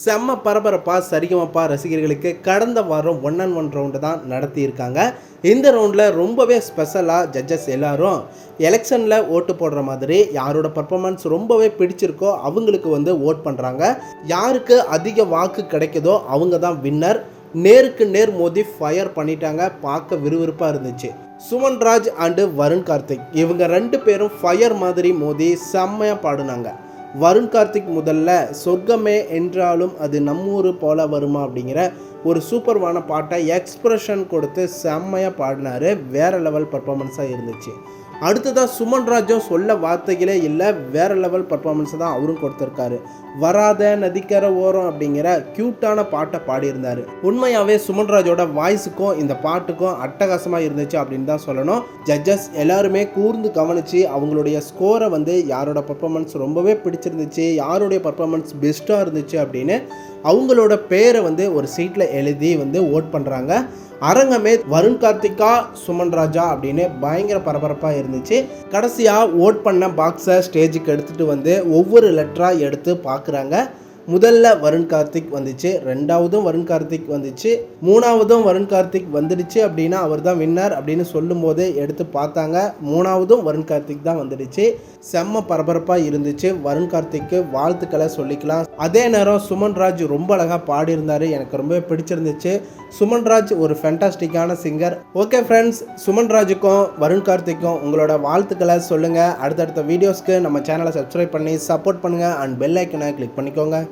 செம்ம பரபரப்பாக சரிகமப்பா ரசிகர்களுக்கு கடந்த வாரம் 1-on-1 ரவுண்டு தான் நடத்தியிருக்காங்க. இந்த ரவுண்டில் ரொம்பவே ஸ்பெஷலாக ஜட்ஜஸ் எல்லாரும் எலெக்ஷனில் ஓட்டு போடுற மாதிரி யாரோட பர்ஃபார்மன்ஸ் ரொம்பவே பிடிச்சிருக்கோ அவங்களுக்கு ஓட் பண்ணுறாங்க. யாருக்கு அதிக வாக்கு கிடைக்குதோ அவங்க தான் வின்னர். நேருக்கு நேர் மோதி ஃபயர் பண்ணிட்டாங்க. பார்க்க விறுவிறுப்பாக இருந்துச்சு. சுமன்ராஜ் அண்டு வருண் கார்த்திக் இவங்க 2 பேரும் ஃபயர் மாதிரி மோதி செம்மையாக பாடுனாங்க. வருண் கார்த்திக் முதல்ல சொர்க்கமே என்றாலும் அது நம்மூர் போல வருமா அப்படிங்கிற ஒரு சூப்பர்வான பாட்டை எக்ஸ்பிரஷன் கொடுத்து செம்மையாக பாடினார். வேறு லெவல் பர்ஃபார்மன்ஸாக இருந்துச்சு. அடுத்ததாக சுமன்ராஜும் சொல்ல வார்த்தைகளே இல்லை, வேறு லெவல் பர்ஃபார்மன்ஸை தான் அவரும் கொடுத்துருக்காரு. வராத நதிக்கரை ஓரம் அப்படிங்கிற க்யூட்டான பாட்டை பாடியிருந்தார். உண்மையாகவே சுமன்ராஜோட வாய்ஸுக்கும் இந்த பாட்டுக்கும் அட்டகாசமாக இருந்துச்சு அப்படின்னு தான் சொல்லணும். ஜட்ஜஸ் எல்லாருமே கூர்ந்து கவனித்து அவங்களுடைய ஸ்கோரை யாரோட பர்ஃபார்மன்ஸ் ரொம்பவே பிடிச்சிருந்துச்சு, யாருடைய பர்ஃபார்மன்ஸ் பெஸ்ட்டாக இருந்துச்சு அப்படின்னு அவங்களோட பேரை ஒரு சீட்டில் எழுதி ஓட் பண்ணுறாங்க. அரங்கமே வருண் கார்த்திகா சுமன்ராஜா அப்படின்னு பயங்கர பரபரப்பாக இருந்துச்சு. கடைசியாக ஓட் பண்ண பாக்ஸை ஸ்டேஜுக்கு எடுத்துகிட்டு ஒவ்வொரு லெட்டராக எடுத்து பார்க்குறாங்க. முதல்ல வருண் கார்த்திக் வந்துச்சு, 2வதும் வருண் கார்த்திக் வந்துச்சு, 3வதும் வருண் கார்த்திக் வந்துடுச்சு. அப்படின்னா அவர் தான் வின்னர் அப்படின்னு சொல்லும் போது எடுத்து பார்த்தாங்க. 3வதும் வருண் கார்த்திக் தான் வந்துடுச்சு. செம்ம பரபரப்பாக இருந்துச்சு. வருண் கார்த்திக்கு வாழ்த்துக்களை சொல்லிக்கலாம். அதே நேரம் சுமன்ராஜ் ரொம்ப அழகாக பாடியிருந்தார். எனக்கு ரொம்பவே பிடிச்சிருந்துச்சு. சுமன்ராஜ் ஒரு ஃபேண்டாஸ்டிக்கான சிங்கர். ஓகே ஃப்ரெண்ட்ஸ், சுமன்ராஜுக்கும் வருண் கார்த்திக்கும் உங்களோட வாழ்த்துக்களை சொல்லுங்கள். அடுத்தடுத்த வீடியோஸ்க்கு நம்ம சேனலை சப்ஸ்கிரைப் பண்ணி சப்போர்ட் பண்ணுங்கள் அண்ட் பெல் ஐக்கனை கிளிக் பண்ணிக்கோங்க.